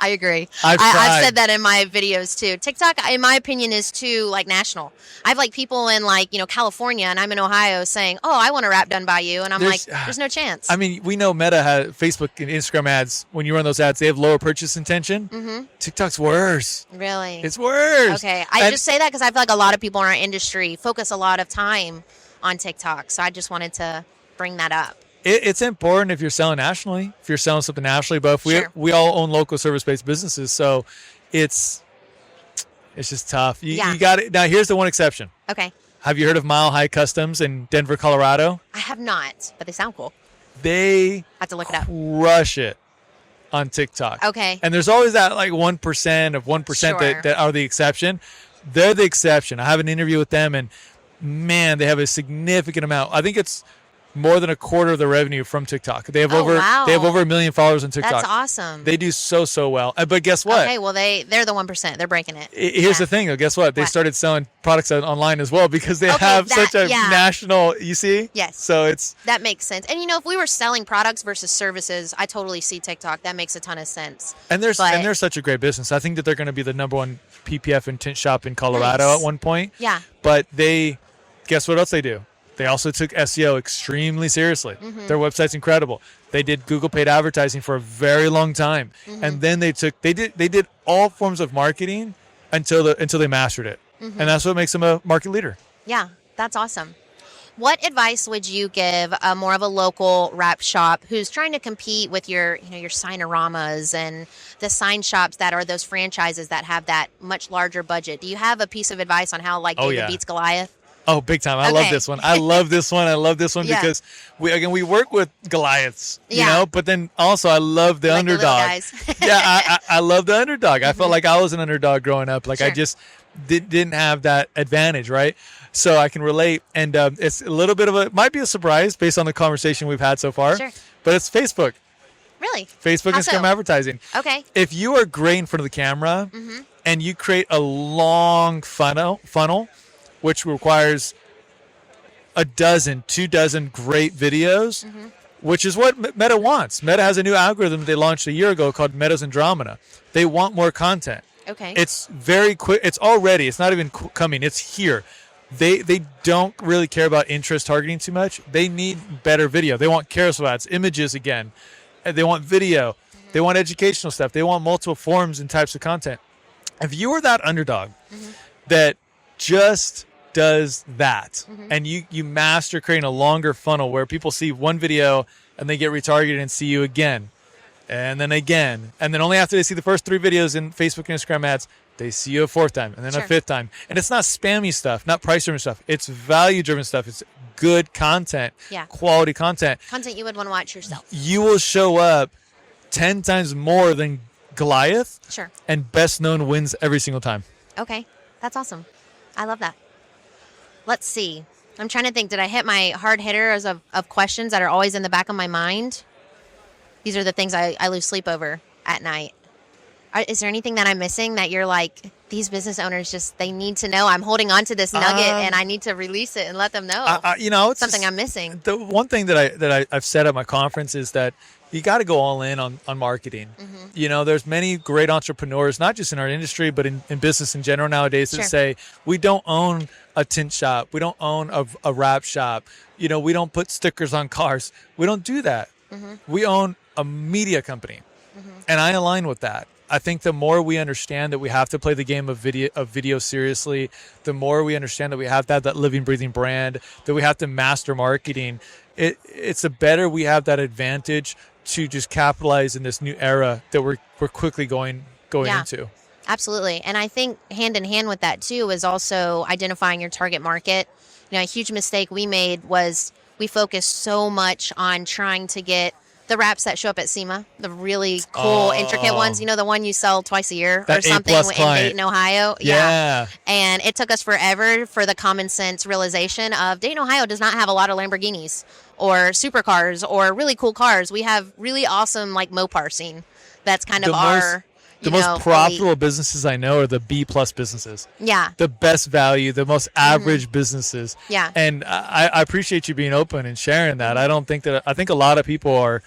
S3: I agree.
S1: I've
S3: said that in my videos too. TikTok, in my opinion, is too national. I have people in California, and I'm in Ohio saying, "Oh, I want a rap done by you," and I'm there's no chance.
S1: I mean, we know Meta has Facebook and Instagram ads. When you run those ads, they have lower purchase intention. TikTok's worse.
S3: Really?
S1: It's worse.
S3: Okay, I just say that because I feel like a lot of people in our industry focus a lot of time on TikTok, so I just wanted to bring that up.
S1: It's important if you're selling nationally, if you're selling something nationally, but if we all own local service-based businesses, so it's just tough. You got it. Now, here's the one exception.
S3: Okay.
S1: Have you heard of Mile High Customs in Denver, Colorado?
S3: I have not, but they sound cool.
S1: They
S3: I have to look it up.
S1: Crush it on TikTok.
S3: Okay.
S1: And there's always that 1% of 1% that are the exception. They're the exception. I have an interview with them, and man, they have a significant amount. I think it's more than a quarter of the revenue from TikTok. They have over 1 million followers on TikTok.
S3: That's awesome.
S1: They do so well. But guess what?
S3: Okay, well they're the 1%. They're breaking it.
S1: Here's the thing though. Guess what? They started selling products online as well, because they have such a national, you see?
S3: Yes.
S1: So that
S3: makes sense. And if we were selling products versus services, I totally see TikTok. That makes a ton of sense.
S1: And they're such a great business. I think that they're going to be the number one PPF and tint shop in Colorado at one point.
S3: Yeah.
S1: But guess what else they do? They also took SEO extremely seriously. Their website's incredible. They did Google paid advertising for a very long time, and then they did all forms of marketing until they mastered it, and that's what makes them a market leader.
S3: Yeah, that's awesome. What advice would you give more of a local wrap shop who's trying to compete with your Signoramas and the sign shops that are those franchises that have that much larger budget? Do you have a piece of advice on how David beats Goliath?
S1: Oh, big time. I love this one. I love this one because we work with Goliaths, but then also I love the underdog. I love the underdog. I felt like I was an underdog growing up. I just didn't have that advantage, right? So I can relate. And it's a little bit might be a surprise based on the conversation we've had so far, but it's Facebook.
S3: Really?
S1: Facebook and Instagram advertising.
S3: Okay.
S1: If you are great in front of the camera and you create a long funnel, which requires 24 great videos, which is what Meta wants. Meta has a new algorithm they launched a year ago called Meta's Andromeda. They want more content.
S3: Okay.
S1: It's very quick. It's already. It's not even coming. It's here. They don't really care about interest targeting too much. They need better video. They want carousel ads, images again. They want video. They want educational stuff. They want multiple forms and types of content. If you are that underdog that just does that, and you master creating a longer funnel where people see one video and they get retargeted and see you again and then only after they see the first 3 videos in Facebook and Instagram ads They see you a fourth time and then
S3: Sure.
S1: a fifth time. And it's not spammy stuff, not price-driven stuff. It's value-driven stuff. It's good content,
S3: Yeah.
S1: quality content.
S3: Content you would want to watch yourself.
S1: You will show up 10 times more than Goliath,
S3: Sure.
S1: and best known wins every single time.
S3: Okay. That's awesome. I love that. Let's see. I'm trying to think. Did I hit my hard hitters of questions that are always in the back of my mind? These are the things I lose sleep over at night. Is there anything that I'm missing that you're like, these business owners just, they need to know? I'm holding on to this nugget and I need to release it and let them know.
S1: It's
S3: something
S1: just,
S3: I'm missing.
S1: The one thing that I've said at my conference is that you got to go all in on marketing. There's many great entrepreneurs, not just in our industry, but in business in general nowadays that
S3: Sure.
S1: say, we don't own a tint shop. We don't own a wrap shop. We don't put stickers on cars. We don't do that. We own a media company. And I align with that. I think the more we understand that we have to play the game of video seriously, the more we understand that we have to have that living, breathing brand, that we have to master marketing, it's the better we have that advantage to just capitalize in this new era that we're quickly going
S3: Yeah.
S1: into.
S3: Absolutely. And I think hand in hand with that too is also identifying your target market. A huge mistake we made was we focused so much on trying to get the wraps that show up at SEMA, the really cool, intricate ones. The one you sell twice a year
S1: That
S3: or something
S1: A-plus
S3: in
S1: client.
S3: Dayton, Ohio.
S1: Yeah.
S3: And it took us forever for the common sense realization of Dayton, Ohio does not have a lot of Lamborghinis or supercars or really cool cars. We have really awesome like Mopar scene. That's kind of
S1: The most profitable businesses I know are the B+ businesses.
S3: Yeah.
S1: The best value, the most average businesses.
S3: Yeah.
S1: And I appreciate you being open and sharing that. I think a lot of people are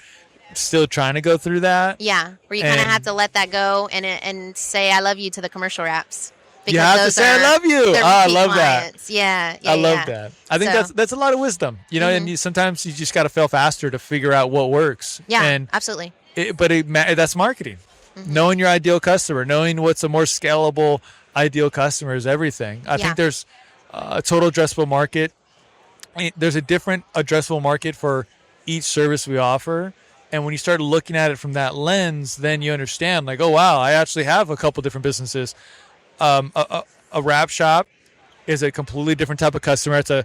S1: still trying to go through that.
S3: Yeah, where you kind of
S1: And-
S3: have to let that go and say "I love you" to the commercial wraps.
S1: You have to
S3: those
S1: say, "I
S3: are
S1: love you."
S3: their
S1: I
S3: repeat
S1: love that.
S3: clients. Yeah,
S1: I love that. I think
S3: So-
S1: that's a lot of wisdom, and sometimes you just got to fail faster to figure out what works.
S3: Yeah,
S1: And
S3: absolutely.
S1: that's marketing. Knowing your ideal customer, knowing what's a more scalable ideal customer is everything. I think there's a total addressable market. There's a different addressable market for each service we offer. And when you start looking at it from that lens, then you understand, like, oh, wow, I actually have a couple different businesses. A wrap shop is a completely different type of customer. It's a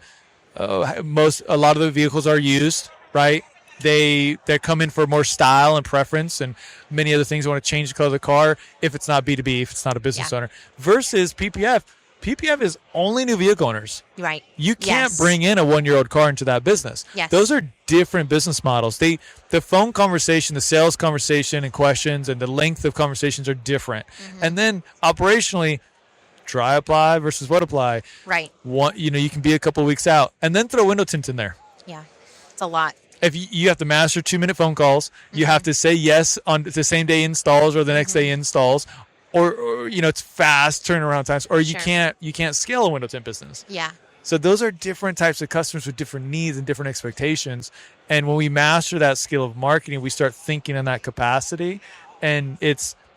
S1: lot of the vehicles are used, right? They come in for more style and preference and many other things. They want to change the color of the car if it's not B2B, if it's not a business owner. Versus PPF. PPF is only new vehicle owners.
S3: Right.
S1: You can't
S3: Yes.
S1: bring in a 1-year-old car into that business.
S3: Yes.
S1: Those are different business models. The phone conversation, the sales conversation and questions and the length of conversations are different. And then operationally, dry apply versus wet apply.
S3: Right.
S1: You can be a couple of weeks out and then throw window tint in there.
S3: Yeah, it's a lot.
S1: If you have to master 2-minute phone calls, you have to say yes on the same day installs or the next day installs, or it's fast turnaround times, or you
S3: Sure.
S1: can't scale a window tint business.
S3: Yeah.
S1: So those are different types of customers with different needs and different expectations. And when we master that skill of marketing, we start thinking in that capacity. And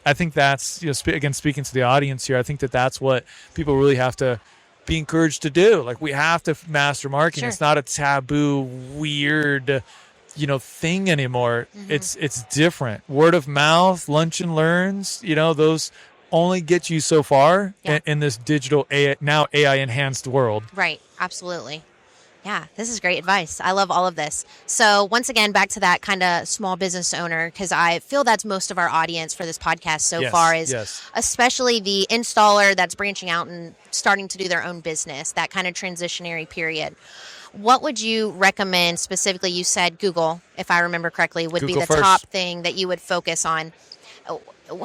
S1: I think that's, again, speaking to the audience here, I think that's what people really have to be encouraged to do. Like, we have to master marketing.
S3: Sure.
S1: It's not a taboo, weird, thing anymore. It's different. Word of mouth, lunch and learns, those only get you so far in this digital now AI enhanced world.
S3: Right. Absolutely. Yeah, this is great advice. I love all of this. So once again, back to that kind of small business owner, because I feel that's most of our audience for this podcast so far is especially the installer that's branching out and starting to do their own business, that kind of transitionary period. What would you recommend specifically? You said Google, if I remember correctly, would
S1: Google
S3: be the
S1: first.
S3: top thing that you would focus on.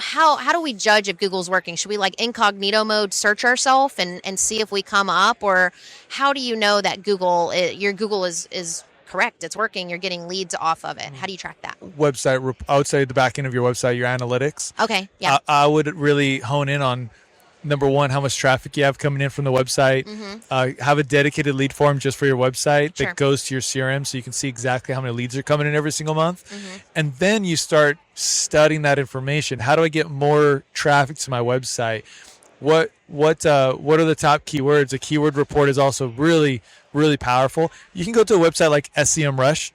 S3: How do we judge if Google's working? Should we incognito mode search ourselves and see if we come up? Or how do you know that your Google is correct, it's working, you're getting leads off of it? How do you track that?
S1: Website, I would say the back end of your website, your analytics.
S3: Okay, yeah.
S1: I would really hone in on, number one, how much traffic you have coming in from the website. Have a dedicated lead form just for your website that goes to your CRM so you can see exactly how many leads are coming in every single month. And then you start studying that information. How do I get more traffic to my website? What are the top keywords? A keyword report is also really, really powerful. You can go to a website like SEMrush,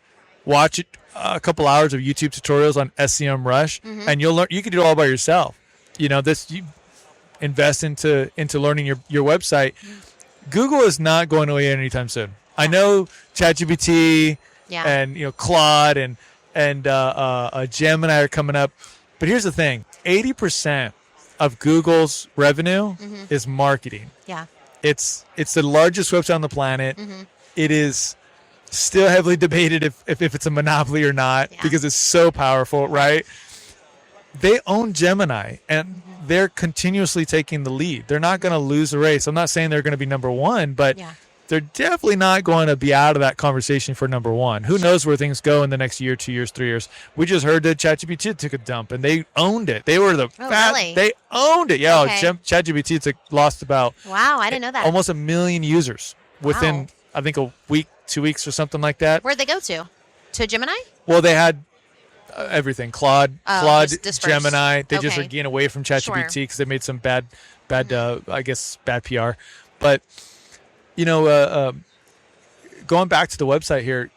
S1: watch a couple hours of YouTube tutorials on SEMrush, and you'll learn. You can do it all by yourself. invest into learning your website, Google is not going away anytime soon. I know ChatGPT and Claude and Gemini are coming up, but here's the thing: 80% of Google's revenue is marketing.
S3: Yeah.
S1: It's the largest website on the planet. It is still heavily debated if it's a monopoly or not because it's so powerful, right? They own Gemini, and they're continuously taking the lead. They're not going to lose the race. I'm not saying they're going to be number one, but they're definitely not going to be out of that conversation for number one. Who knows where things go in the next year, 2 years, 3 years. We just heard that ChatGPT took a dump, and they owned it. They were
S3: really?
S1: They owned it. Yeah, ChatGPT lost about
S3: wow, I didn't know that.
S1: almost 1 million users within, I think, a week, 2 weeks or something like that.
S3: Where'd they go to? To Gemini?
S1: Well, they had everything. Claude,
S3: just
S1: Gemini. They just are
S3: Okay.
S1: getting away from ChatGPT because they made some bad I guess, bad PR. But, going back to the website here,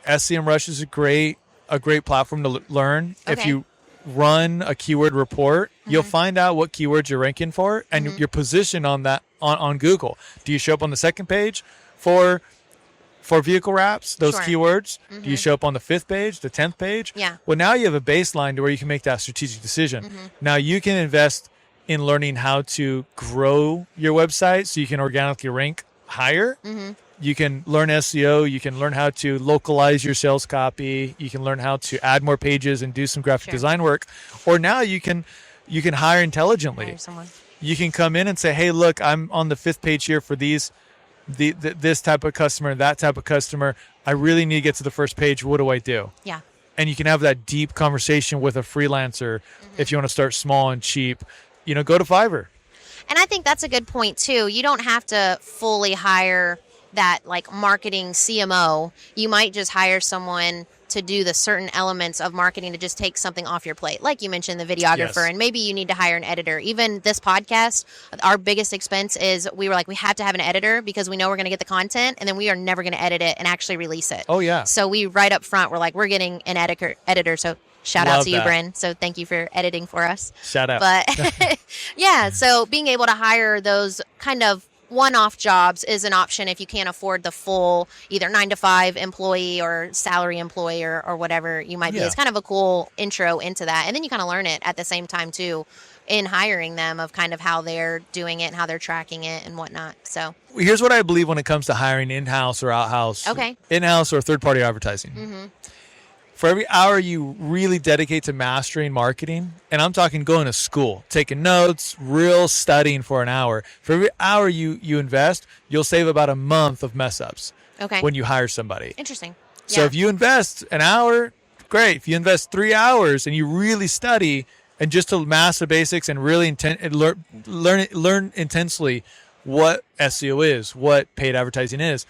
S1: SEMrush is a great platform to learn. If you run a keyword report, you'll find out what keywords you're ranking for and your position on that on Google. Do you show up on the second page for vehicle wraps, those keywords? Do you show up on the 5th page, the 10th page?
S3: Yeah.
S1: Well, now you have a baseline to where you can make that strategic decision. Now you can invest in learning how to grow your website so you can organically rank higher. You can learn SEO. You can learn how to localize your sales copy. You can learn how to add more pages and do some graphic design work. Or now you can hire intelligently.
S3: Hire someone.
S1: You can come in and say, hey, look, I'm on the 5th page here for this type of customer, that type of customer. I really need to get to the first page. What do I do?
S3: Yeah.
S1: And you can have that deep conversation with a freelancer if you want to start small and cheap. Go to Fiverr.
S3: And I think that's a good point too. You don't have to fully hire that like marketing CMO. You might just hire someone to do the certain elements of marketing to just take something off your plate. Like you mentioned, the videographer, and maybe you need to hire an editor. Even this podcast, our biggest expense is we have to have an editor because we know we're going to get the content and then we are never going to edit it and actually release it.
S1: Oh, yeah.
S3: So we right up front, we're getting an editor. So shout out to you, Bryn. So thank you for editing for us.
S1: Shout out.
S3: But yeah, so being able to hire those kind of one-off jobs is an option if you can't afford the full either 9-to-5 employee or salary employee or whatever you might be. It's kind of a cool intro into that. And then you kind of learn it at the same time too in hiring them of kind of how they're doing it and how they're tracking it and whatnot. So
S1: here's what I believe when it comes to hiring in-house or out-house.
S3: Okay.
S1: In-house or third-party advertising. For every hour you really dedicate to mastering marketing, and I'm talking going to school, taking notes, real studying for an hour. For every hour you invest, you'll save about a month of mess ups when you hire somebody.
S3: Interesting.
S1: So if you invest an hour, great. If you invest 3 hours and you really study and just to master basics and really learn intensely what SEO is, what paid advertising is,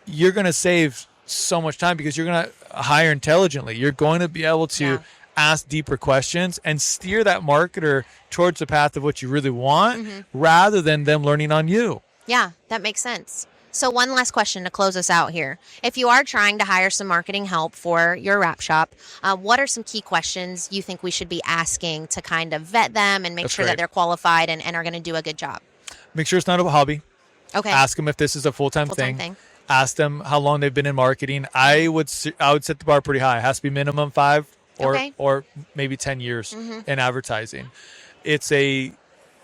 S1: you're going to save so much time because you're going to hire intelligently. You're going to be able to ask deeper questions and steer that marketer towards the path of what you really want rather than them learning on you.
S3: Yeah, that makes sense. So one last question to close us out here. If you are trying to hire some marketing help for your wrap shop, what are some key questions you think we should be asking to kind of vet them and make sure that they're qualified and are going to do a good job?
S1: Make sure it's not a hobby.
S3: Okay.
S1: Ask them if this is a full-time thing. Ask them how long they've been in marketing. I would set the bar pretty high. It has to be minimum 5 or maybe 10 years in advertising. It's a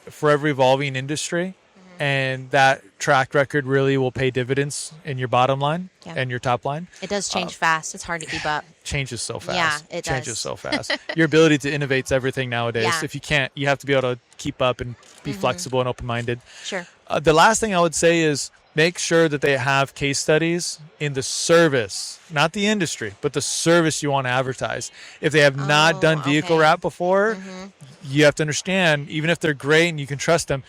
S1: forever evolving industry, and that track record really will pay dividends in your bottom line and your top line.
S3: It does change fast. It's hard to keep up.
S1: Changes so fast.
S3: Yeah, it
S1: changes
S3: does.
S1: so fast. Your ability to innovate is everything nowadays.
S3: Yeah.
S1: If you can't, you have to be able to keep up and be flexible and open-minded.
S3: Sure.
S1: The last thing I would say is make sure that they have case studies in the service, not the industry, but the service you want to advertise. If they have not done vehicle wrap before, you have to understand, even if they're great and you can trust them,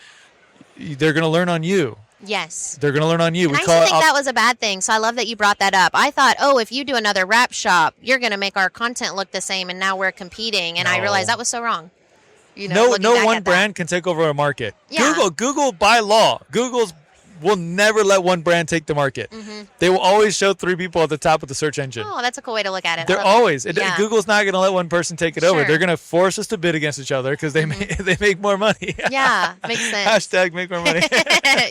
S1: they're going to learn on you.
S3: Yes.
S1: They're going to learn on you.
S3: And I used to think that was a bad thing, so I love that you brought that up. I thought, if you do another wrap shop, you're going to make our content look the same, and now we're competing. And I realized that was so wrong.
S1: No one brand can take over a market.
S3: Yeah.
S1: Google by law. Google's will never let one brand take the market. They will always show 3 people at the top of the search engine.
S3: Oh, that's a cool way to look at it.
S1: They're always. Google's not going to let one person take it over.
S3: Sure.
S1: They're going to force us to bid against each other because they make more money.
S3: Yeah, makes sense.
S1: Hashtag make more money.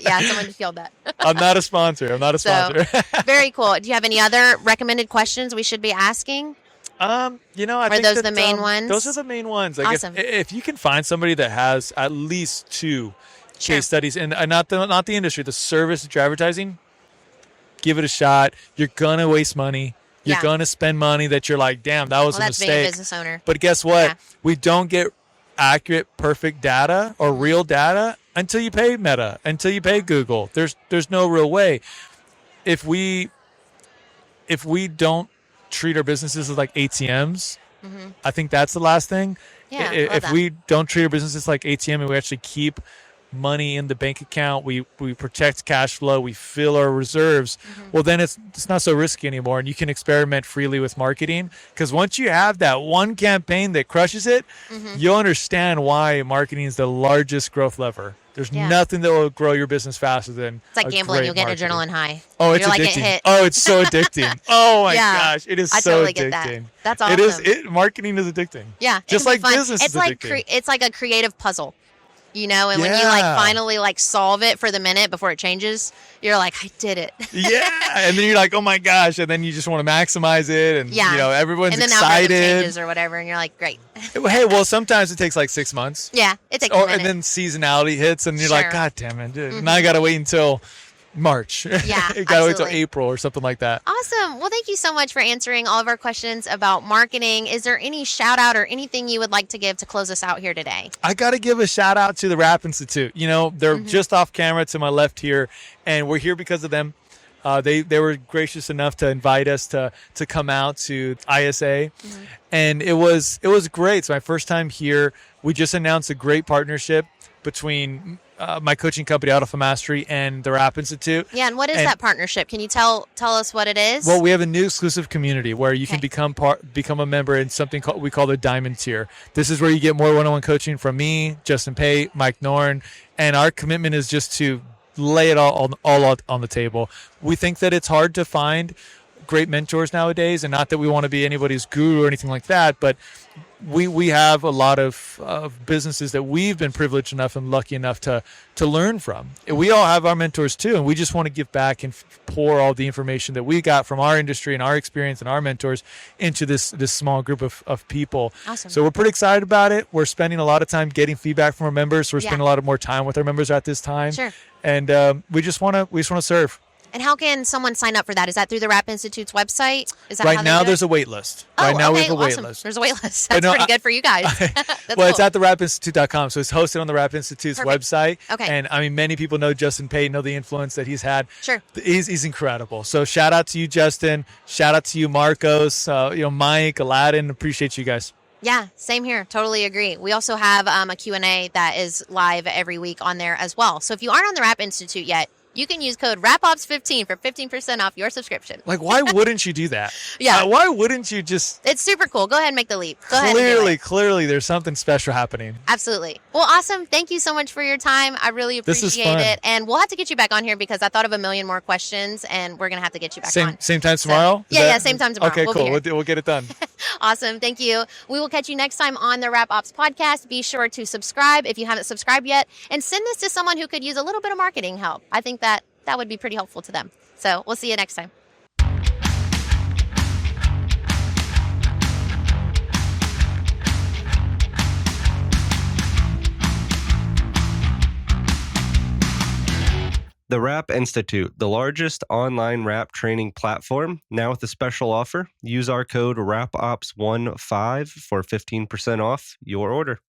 S3: Yeah, someone just yelled that.
S1: I'm not a sponsor.
S3: Very cool. Do you have any other recommended questions we should be asking?
S1: I think
S3: those the main ones?
S1: Those are the main ones. Like
S3: Awesome.
S1: if you can find somebody that has at least 2 case studies, and not the industry, the service that you're advertising, give it a shot. You're gonna waste money. You're gonna spend money that you're like, damn, that was a mistake.
S3: Being a business owner.
S1: But guess what? We don't get accurate, perfect data or real data until you pay Meta, until you pay Google. There's no real way. If we don't treat our businesses as like ATMs, I think that's the last thing.
S3: Yeah,
S1: if we don't treat our businesses like ATM and we actually keep money in the bank account, we protect cash flow, we fill our reserves, well then it's not so risky anymore, and you can experiment freely with marketing, because once you have that one campaign that crushes it, you'll understand why marketing is the largest growth lever. There's nothing that will grow your business faster than
S3: it's like gambling. You'll get an adrenaline high.
S1: Oh, it's addicting. Oh, it's so addicting. Oh my gosh, it is so
S3: totally
S1: addicting.
S3: Get that. That's awesome.
S1: Marketing is addicting.
S3: Yeah,
S1: just like business is addicting.
S3: It's like a creative puzzle, and when you finally solve it for the minute before it changes, you're like, I did it.
S1: And then you're like, oh my gosh, and then you just want to maximize it, and everyone's
S3: and then
S1: excited.
S3: The algorithm changes or whatever, and you're like, great.
S1: Hey, well, sometimes it takes like 6 months.
S3: Yeah, it takes a minute.
S1: And then seasonality hits, and you're like, God damn it, dude. Now I gotta wait until March.
S3: Yeah,
S1: you gotta wait till April or something like that.
S3: Awesome. Well, thank you so much for answering all of our questions about marketing. Is there any shout out or anything you would like to give to close us out here today?
S1: I gotta give a shout out to the Rap Institute. They're just off camera to my left here, and we're here because of them. They were gracious enough to invite us to come out to ISA, and it was great. It's my first time here. We just announced a great partnership between my coaching company, Alpha Mastery, and the Rap Institute.
S3: Yeah, and what is that partnership? Can you tell us what it is?
S1: Well, we have a new exclusive community where you can become a member in something we call the Diamond Tier. This is where you get more one-on-one coaching from me, Justin Pate, Mike Norn, and our commitment is just to lay it all on the table. We think that it's hard to find great mentors nowadays, and not that we want to be anybody's guru or anything like that, but we have a lot of businesses that we've been privileged enough and lucky enough to learn from. And we all have our mentors too, and we just want to give back and pour all the information that we got from our industry and our experience and our mentors into this small group of people.
S3: Awesome.
S1: So we're pretty excited about it. We're spending a lot of time getting feedback from our members. So we're spending a lot more time with our members at this time.
S3: Sure.
S1: And we just want to serve.
S3: And how can someone sign up for that? Is that through the Rap Institute's website? Is that
S1: right now? There's a wait list. Right now we have a wait list.
S3: There's a wait list. That's pretty good for you guys.
S1: It's at therapinstitute.com. So it's hosted on the Rap Institute's website.
S3: Okay.
S1: And I mean, many people know Justin Pate, know the influence that he's had.
S3: Sure.
S1: He's incredible. So shout out to you, Justin. Shout out to you, Marcos. Mike, Aladdin. Appreciate you guys.
S3: Yeah, same here. Totally agree. We also have a Q&A that is live every week on there as well. So if you aren't on the Rap Institute yet, you can use code RAPOPS15 for 15% off your subscription.
S1: Like, why wouldn't you do that?
S3: Yeah.
S1: Why wouldn't you just...
S3: It's super cool. Go ahead and make the leap. Go ahead and do it.
S1: Clearly, there's something special happening.
S3: Absolutely. Well, awesome. Thank you so much for your time. I really appreciate it. And we'll have to get you back on here because I thought of a million more questions, and we're going to have to get you back on.
S1: Same time tomorrow?
S3: Same time tomorrow.
S1: Okay, cool. We'll get it done.
S3: Awesome. Thank you. We will catch you next time on the Rap Ops podcast. Be sure to subscribe if you haven't subscribed yet, and send this to someone who could use a little bit of marketing help. I think that would be pretty helpful to them. So we'll see you next time.
S2: The Rap Institute, the largest online rap training platform, now with a special offer. Use our code RAPOPS15 for 15% off your order.